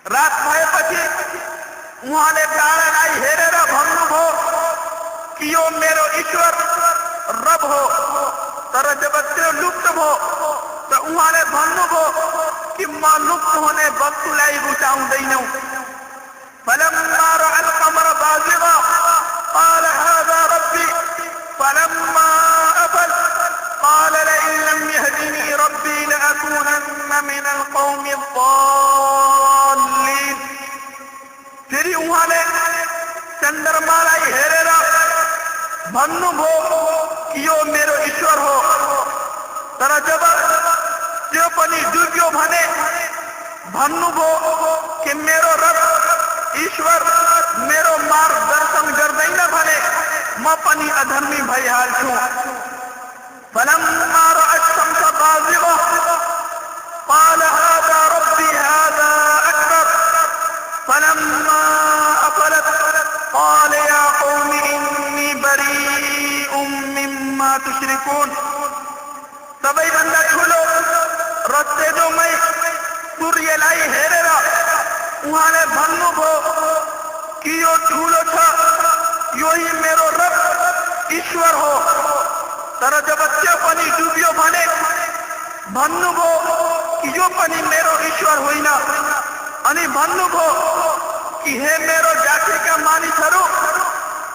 रात भएपछि उहाँले डाँडालाई हेरेर भन्नुभयो कि यो मेरो ईश्वर रब हो। तर जब त्यो लुप्त भयो त उहाँले भन्नुभयो कि म लुप्त हुने वस्तुलाई रुचाउँदैनौ। فلما رأى القمر بازغا قال هذا ربي فلما أفل قال لئن لم يهدني ربي لأكونن من القوم الضالين. फेरि उहाँले चन्द्रमालाई हेरेर भन्नुभयो कि यो मेरो ईश्वर हो। तर जब त्यो पनि डुब्यो भने भन्नुभयो कि मेरो रब ईश्वर मेरो मार्गदर्शन गर्दैन भने म पनि अधर्मी भइहाल्छु। فلما رأى الشمس بازغة قال هذا ربي هذا أكبر فلما أفلت قال يا قوم إني بريء مما تشركون. सबैभन्दा ठुलो र तेजोमय सूर्यलाई हेरेर उहाँले भन्नुभयो कि यो ठुलो छ, योही मेरो रब ईश्वर हो। तर जब त्यो पनि डुब्यो भने भन्नुभयो कि यो पनि मेरो ईश्वर होइन। अनि भन्नुभयो कि हे मेरो जातिका मानिसहरू,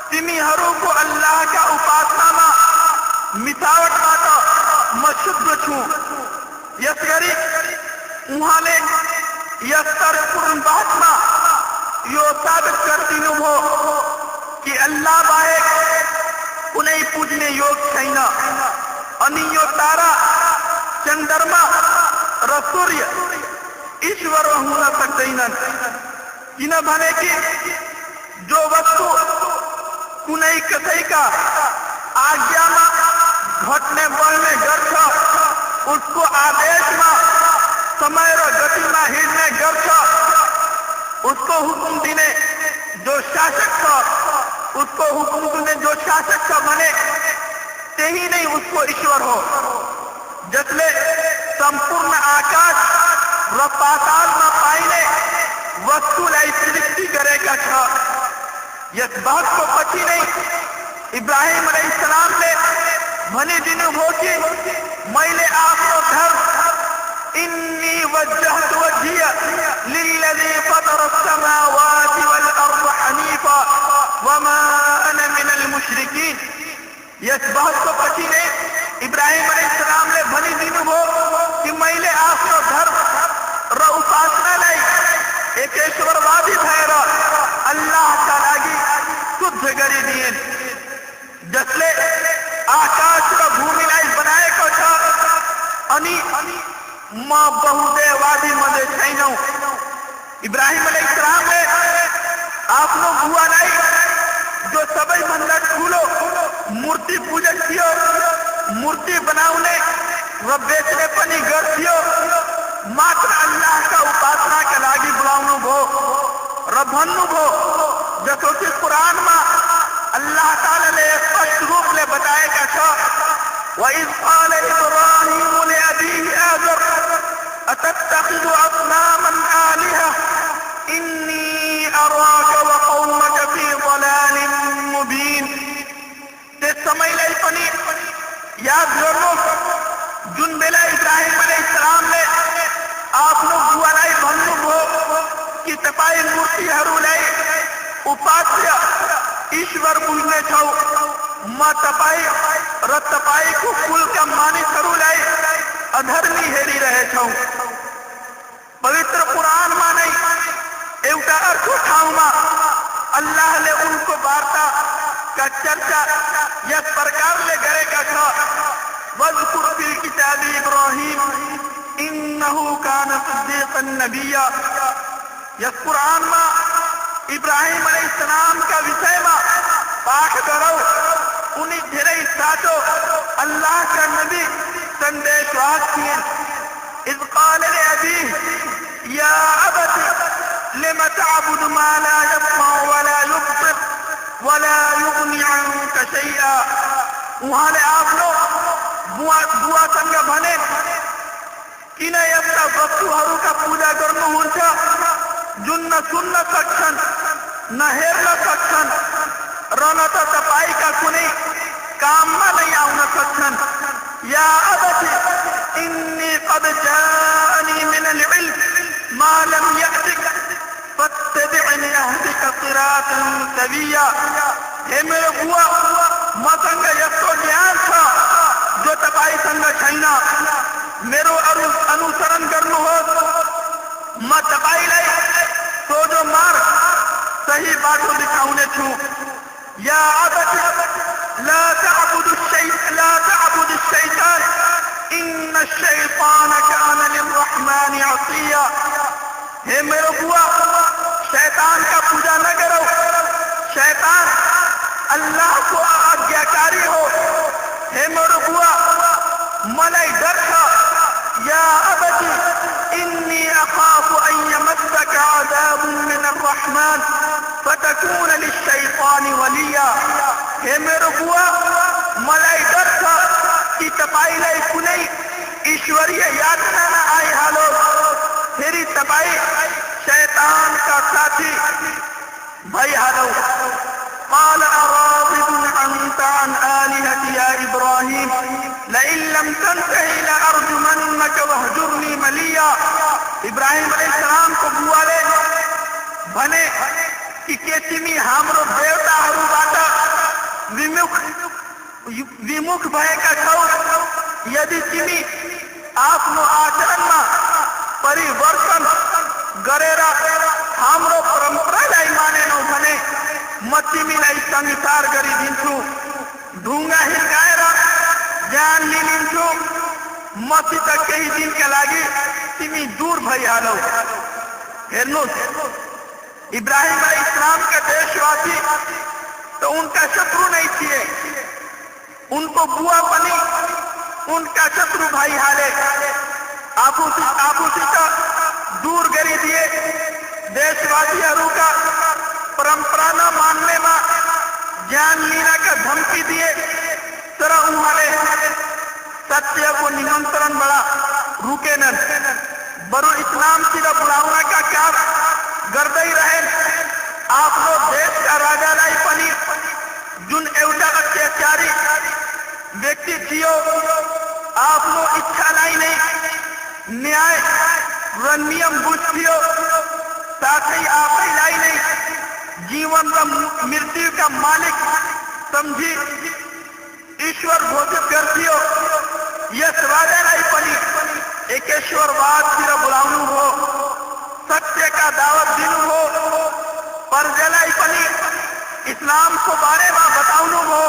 तिमीहरूको अल्लाहका उपासनामा मिसावटबाट म शुद्ध छु। यसगरी उहाँले यस पूर्ण बातमा यो साबित गरिदिनुभयो कि अल्लाह बाहेक कुनै पुज्ने योग छैन। अनि यो तारा, चन्द्रमा र सूर्य ईश्वर हुन सक्दैनन्, किनभने कि जो वस्तु कुनै कसैका आज्ञामा घट्ने बढ्ने गर्छ उसको आदेशमा समय र गतिमा हिँड्ने गर्छ। उसको हुकुम दिने जो शासक छ, उसको हुकुम दिने जो शासक छ भने त्यही नै उसको ईश्वर हो, जसले सम्पूर्ण आकाश र पातालमा पाइने वस्तुलाई सृष्टि गरेका छ। यस बातको पछि नै इब्राहिम अलैहिस्सलामले भनिदिनुभयो कि मैले आफ्नो धर्म इन्नी वज्जहतु वज्हिय लिल्लज़ी फतरा अस्समावाति वल अर्द हनीफा वमा अना मिनल मुश्रिकीन। यस बातको पछि नै इब्राहिम अलैहिस्सलामले भनिदिनुभयो कि मैले आफ्नो धर्म र उपासनालाई एकेश्वरवादी भएर अल्लाहका लागि शुद्ध गरिदिए, जसले आकाश र भूमिलाई बनाएको छ। अनि म बहुदेववादी मध्ये छैनौ। इब्राहिम अलैहिस्सलामले आफ्नो बुवालाई, जो सबैभन्दा ठुलो मूर्ति पूजक थियो, मूर्ति बनाउने र बेच्ने पनि गर्थ्यो, मात्र अल्लाहका उपासनाका लागि बोलाउनु भयो र भन्नुभयो, जसो कि कुरानमा अल्लाह तालाले स्पष्ट रूपले बताएका छ, وَإِذْ قَالَ إِبْرَاهِيمُ لِأَبِيهِ آزَرَ أَتَتَّخِذُ أَصْنَامًا آلِهَةً إِنِّي أَرَاكَ وَقَوْمَكَ فِي ضَلَالٍ مُبِينٍ. त्यस समयलाई पनि याद गर्नुहोस् जुन बेला इब्राहिम अलैहिस्सलामले आफ्नो बुवालाई भन्नुभयो कि तपाईँ मूर्तिहरूलाई उपास्य ईश्वर बुझ्नेछौ, म तपाईँ र तपाईँको कुलका मानिसहरूलाई अधर्मी हेरिरहेछौ। पवित्र कुरानमा नै एउटा अर्को ठाउँमा अल्लाहले उनको वार्ताका चर्चा यस प्रकारले गरेका छ, वज़कुर फिल किताबि इब्राहिम इन्नहु कान सिद्दीक़न नबिय्या। यस कुरानमा इब्राहिम अलैहिस्सलामका विषयमा पाठ गरौ। उनी धेरै साचो अल्लाहका नबी सन्देशवाहक थिए। इज़ क़ाल लिअबीह या अबति लिम तअबुदु मा ला यस्मअ वला युबसिर वला युग्नी अन्का शैआ। उहाँले आफ्नो बुवासँग भने, किन यस्ता वस्तुहरूका पूजा गर्नुहुन्छ जुन न सुन्न सक्छन् न हेर्न सक्छन् र न त तपाईका कुनै काममा नै आउन सक्छन्। या अबति इन्नी कद जाअनी मिन अल-इल्म मा लम यअतिक फत्तबिअनी अहदिक सिरातन सविया। हे मेरो बुवा, मसँग यस्तो ज्ञान छ जो तपाईसँग छैन। मेरो अनुसरण गर्नुहोस्, म तपाईलाई सोझो मार्ग सही बाटो दिखाउने छु। या अबति ला तअबुदु शैतान इन्न शैतान कान लिर्रहमान असिया। हे मेरो बुवा, शैतान का पूजा न करो, शैतान अल्लाह को आज्ञाकारी हो। हे मेरो बुवा, मलाई डर छ। या अबति इन्नी अखाफु अन यमस्सक अज़ाबुन मिन अर्रहमान फतकून लिश्शैतान वलिया। हे मेरो बुवा, मलाई डर छ कि तपाईलाई कुनै ईश्वरीय यातना न आइहालो, फेरि तपाई शैतान का साथी भइहालौ। قال أراغب أنت عن آلهتي يا إبراهيم لئن لم تنتهي لأرجمنك واهجرني مليا। इब्राहिम अलैहिस्सलाम को बुवाले भने कि के तिमी हाम्रो देवताहरूबाट विमुख भएका छौ? यदि तिमी आफ्नो आचरणमा परिवर्तन गरेर हाम्रो परम्परालाई मानेनौ भने म तिमीलाई संसार गरिदिन्छु, ढुङ्गा हिर्काएर ज्यान लिन्छु। मसित केही दिनका लागि तिमी दूर भइहालौ। हेर्नुहोस्, इब्राहिम अलैहिस्सलाम का देशवासी तो उनका शत्रु नहीं थिए, उनको बुआ पनि उनका शत्रु भइहाले। आफूसित दूर गरिदिए। देशवासीहरूका परम्परा न मान्नेमा ज्यान लिनका धम्की दिए, तर उहाँले सत्यको निमन्त्रणबाट रुकेनन्, बरु इस्लामतिर बोलाउनका काम गर्दै रहे। आफ्नो देशका राजालाई पनि, जुन एउटा अत्याचारी व्यक्ति थियो, आफ्नो इच्छालाई नै न्याय र नियम बुझ्थ्यो, साथै आफैलाई नै जीवन र मृत्युका मालिक सम्झी ईश्वर घोषित गर्थ्यो। यस राजालाई पनि एकेश्वरवादतिर बोलाउनु हो, सत्यका दावत दिनु हो, प्रजालाई पनि इस्लामको बारेमा बताउनु हो।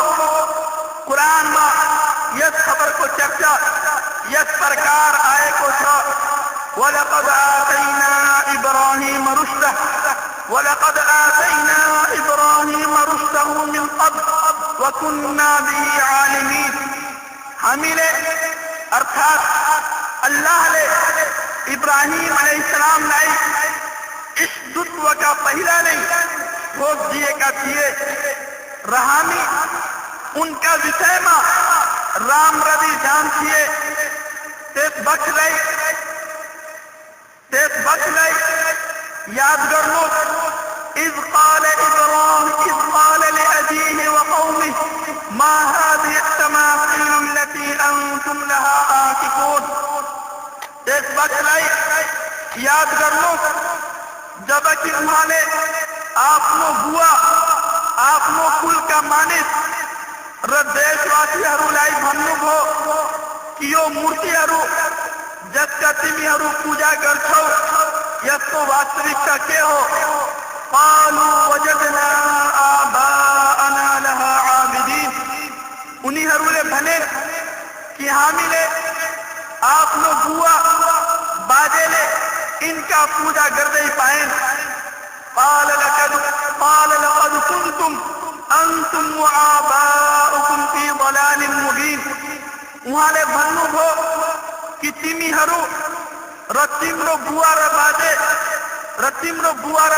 कुरानमा यस खबरको चर्चा यस प्रकार आएको छ, वलक़द आतैना इब्राहीम रुश्दहु मिन क़ब्ल वकुन्ना बिही आलिमीन। हामीले अर्थात अल्लाहले इब्राहिम अलैहिस्सलामलाई इस दुत्वका पहिला नै ठोक दिएका थिए र हामी उनका विषयमा राम्ररी जान्थिए। त्यस वक्तलाई याद गर्नुहोस्, इज़ क़ाल लिअबीहि व क़ौमिहि मा हाज़िहि अत्तमासीलु अल्लती अंतुम लहा आकिफून। त्यस वक्तलाई याद गर्नुहोस् जबकि उहाँले आफ्नो बुवा, आफ्नो कुलका मानिस र देशवासीहरूलाई भन्नुभयो कि यो मूर्तिहरू जसका तिमीहरू पूजा गर्छौ, यसको वास्तविकता के हो? क़ालू वजदना आबाअना लहा आबिदीन। उनीहरूले भने कि हामीले आफ्नो बुवा बाजेले इनका पूजा गर्दै पाएन। क़ाल लक़द कुन्तुम अंतुम व आबाउकुम फी ضलालिन मुबीन। उहाँले भन्नुभयो कि तिमीहरू र तिम्रो बुवा र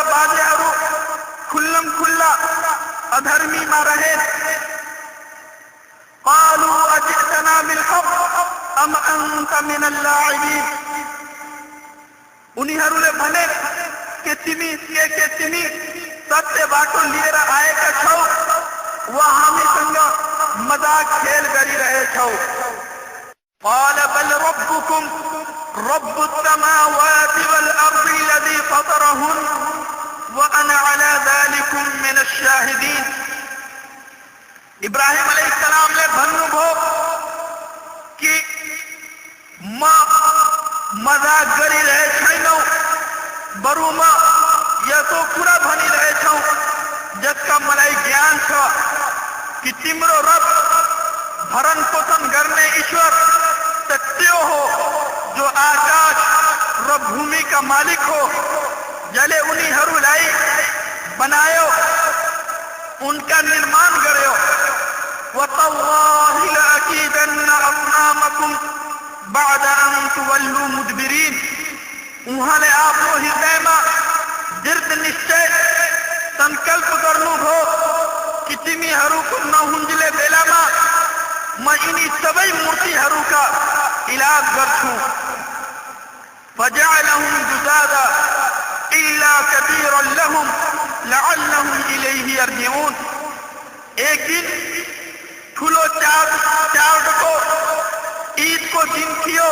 बाजेहरू खुल्लम खुल्ला अधर्मीमा रहे। क़ालू अजिअतना बिलहक़ अम अन्त मिनल लाइबीन। उनीहरूले भने कि तिमी सत्य बाटो लिएर आएका छौ वा हामीसँग मजाक खेल गरिरहेछौ। قال بل ربكم رب السماوات والأرض الذي فطرهن وأنا على ذلك من الشاهدين. इब्राहिम अलैहिस्सलामले भन्नुभयो कि म मजाक गरिरहेको छैनौ, बरु म यसो कुरा भनिरहेछौ जसका मलाई ज्ञान छ कि तिम्रो रब भरण पोषण गर्ने ईश्वर सत्य हो, जो आकाश र भूमि का मालिक हो, जसले उनीहरूलाई बनायो, उनका निर्माण गर्यो। वतल्लाहि लअकीदन्न अस्नामकुम बाद अन तुवल्लू मुदबिरीन. उहाँले आफ्नो हृदयमा दृढ निश्चय संकल्प गर्नुभयो कि तिमीहरूको नहुन्जेल बेलामा म यिनी सबै मूर्तिहरूका इलाज गर्छु। फजअलहुम जुदादा इल्ला कबीरन लहुम लअल्लहुम इलैहि यर्जिऊन. एक दिन ठुलो चाडको ईदको दिन थियो।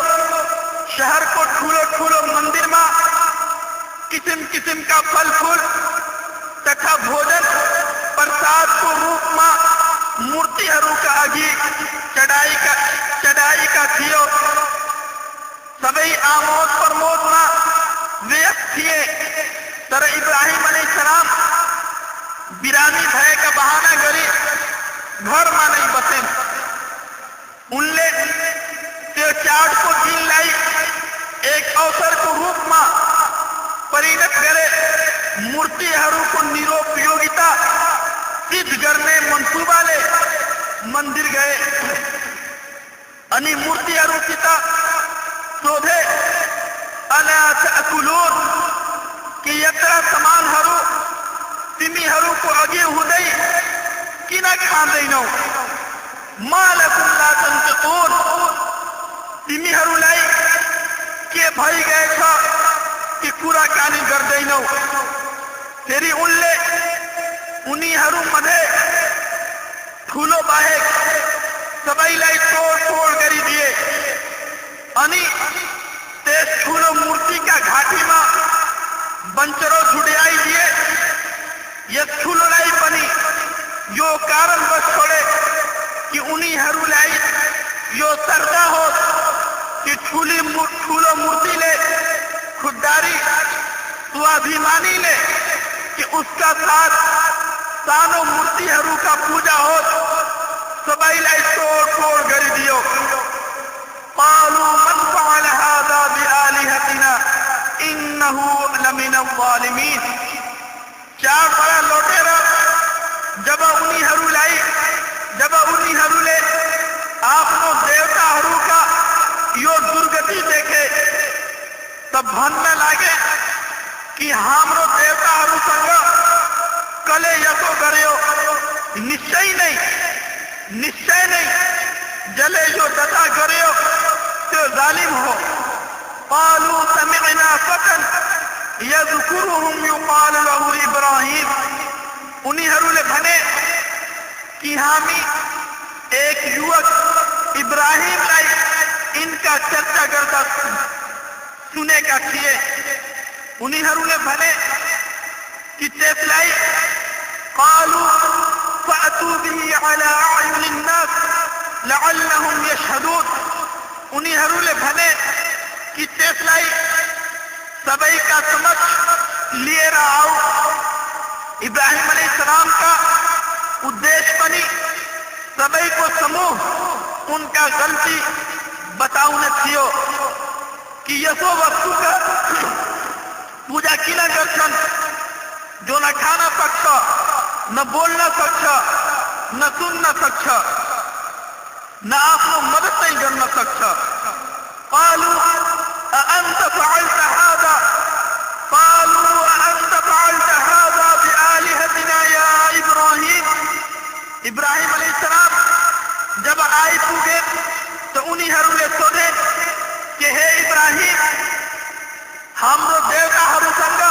शहरको ठुलो ठुलो मन्दिरमा किसिम किसिमका फलफूल तथा भोजन प्रसादको रूपमा मूर्तिहरूका अघि चढाएका थियो। सबै आमोद प्रमोदमा व्यस्त थिए। तर इब्राहिम अलैहिस्सलाम बिरामी भएका बहाना गरी घरमा नै बसे। उनले त्यो चाडको दिनलाई एक अवसरको रूपमा परिणत गरे। मूर्तिहरूको निरुपयोगिता सिद्ध गर्ने मनसुबाले मन्दिर गए अनि मूर्तिहरूसित सोधे, अला तअकुलून, कि यत्र सामानहरू तिमीहरूको अघि हुँदै किन खाँदैनौ? मा लकुम ला तन्तिकून, तिमीहरूलाई के भइगएछ कि कुराकानी गर्दैनौ? फेरि उनले उनीहरूमध्ये ठुलो बाहेक सबैलाई तोडफोड गरिदिए अनि त्यस ठुलो मूर्तिका घाँटीमा बन्चरो छुट्याइदिए। यस ठुलोलाई पनि यो कारणवश छोडे कि उनीहरूलाई यो सर्ता होस् कि ठुलो मूर्तिले खुददारी स्वाभिमानीले कि उसका साथ सानो मूर्तिहरूका पूजा होस्। सबैलाई तोडफोड गरिदियो। قالوا من فعل هذا بآلهتنا إنه لمن الظالمين. चाडबाट लौटेर जब उनीहरूले आफ्नो देवताहरूका यो दुर्गति देखे तब भन्न लागे कि हाम्रो देवताहरूसँग कसले यसो गर्यो? निश्चय नै जसले यो दशा गर्यो त्यो जालिम हो। قالوا سمعنا فتى يذكرهم يقال له इब्राहिम. उनीहरूले भने कि हामी एक युवक इब्राहिमलाई इनका चर्चा गर्दा सुनेका थिए। उनीहरूले भने कि त्यसलाई قالوا فأتوا به على أعين الناس لعلهم يشهدون. उनीहरूले भने कि त्यसलाई सबैका समक्ष लिएर आओ। इब्राहिम अलैहिस्सलाम का उद्देश्य पनि सबैको समूह उनका गल्ती बताउन थियो कि यसो वस्तुका पूजा किन गर्छन् जो न खान सक्छ, न बोल्न सक्छ, न सुन्न सक्छ, न आफ्नो मद्दत नै गर्न सक्छ। قالوا أأنت فعلت هذا بآلهتنا يا إبراهيم. इब्राहिम अलैहिस्सलाम जब आइपुगे तो उनीहरूले सोधे कि हे इब्राहिम, हाम्रो देवताहरूसँग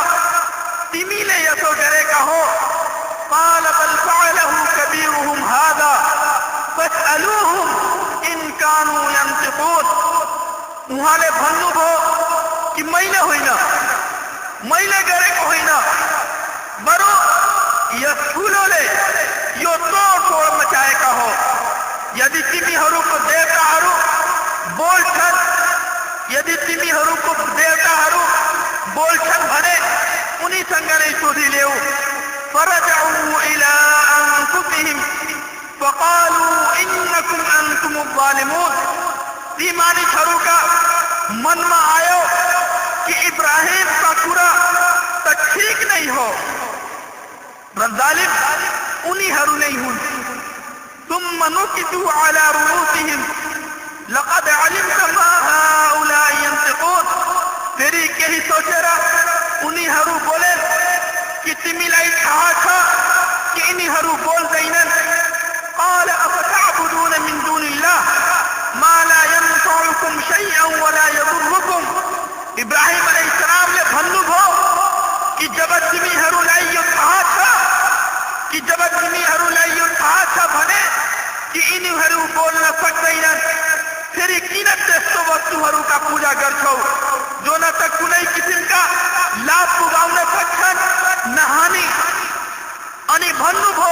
فاسألوهم إن كانوا ينطقون. उहाँले भन्नुभयो कि मैले होइन, मैले गरेको होइन, बरु यस फुलोले यो तोडफोड मचाएका हो. यदि तिमीहरूको देवताहरू बोल्छन्, यदि तिमीहरूको देवताहरू बोल्छन् भने उनीसँग नै सोधिलेऊ. فرجعوا إلى أنفسهم فقالوا إنكم أنتم الظالمون. ती मानिसहरूका मनमा आयो कि इब्राहिमका कुरा त ठिक नै हो र जालिम उनीहरू नै हुन्. ثم نكسوا على رؤوسهم لقد علمت ما هؤلاء ينطقون. फेरि केही सोचेर उनीहरू बोले कि तिमीलाई थाहा छ कि यिनीहरू बोल्दैनन्. قال أفتعبدون من دون الله ما لا ينفعكم شيئا ولا يضركم. इब्राहिम अलैहिस्सलामले भन्नुभयो कि जब तिमीहरूलाई यो थाहा छ भने कि यिनीहरू बोल्न सक्दैनन्, फेरि किन त्यस्तो वस्तुहरूका पूजा गर्छौ जो न त कुनै किसिमका लाभ पुगाउन सक्छन् न हानि. अनि भन्नुभयो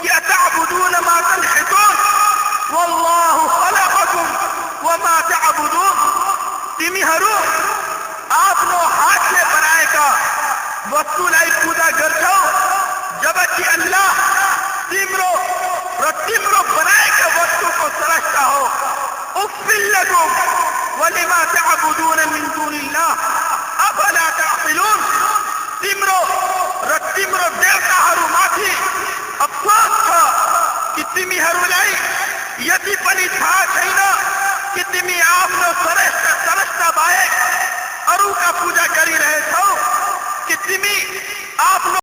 कि अतअबुदून मा तनहितून वल्लाहु खलक़कुम वमा तअबुदून. तिमीहरू आफ्नो हातले बनाएका वस्तुलाई पूजा गर्छौ जबकि अल्लाह तिम्रो र तिम्रो बनाएका वस्तुको स्रष्टा हो. उफ्फिल लकुम वलिमा तअबुदून मिन दूनिल्लाह अफला तअक़िलून. तिम्रो र तिम्रो देवताहरूमाथि अफसोस छ कि तिमीहरूलाई यति पनि थाहा छैन कि तिमी आफ्नो स्रष्टा बाहेक अरूका पूजा गरिरहेछौ, कि तिमी आफ्नो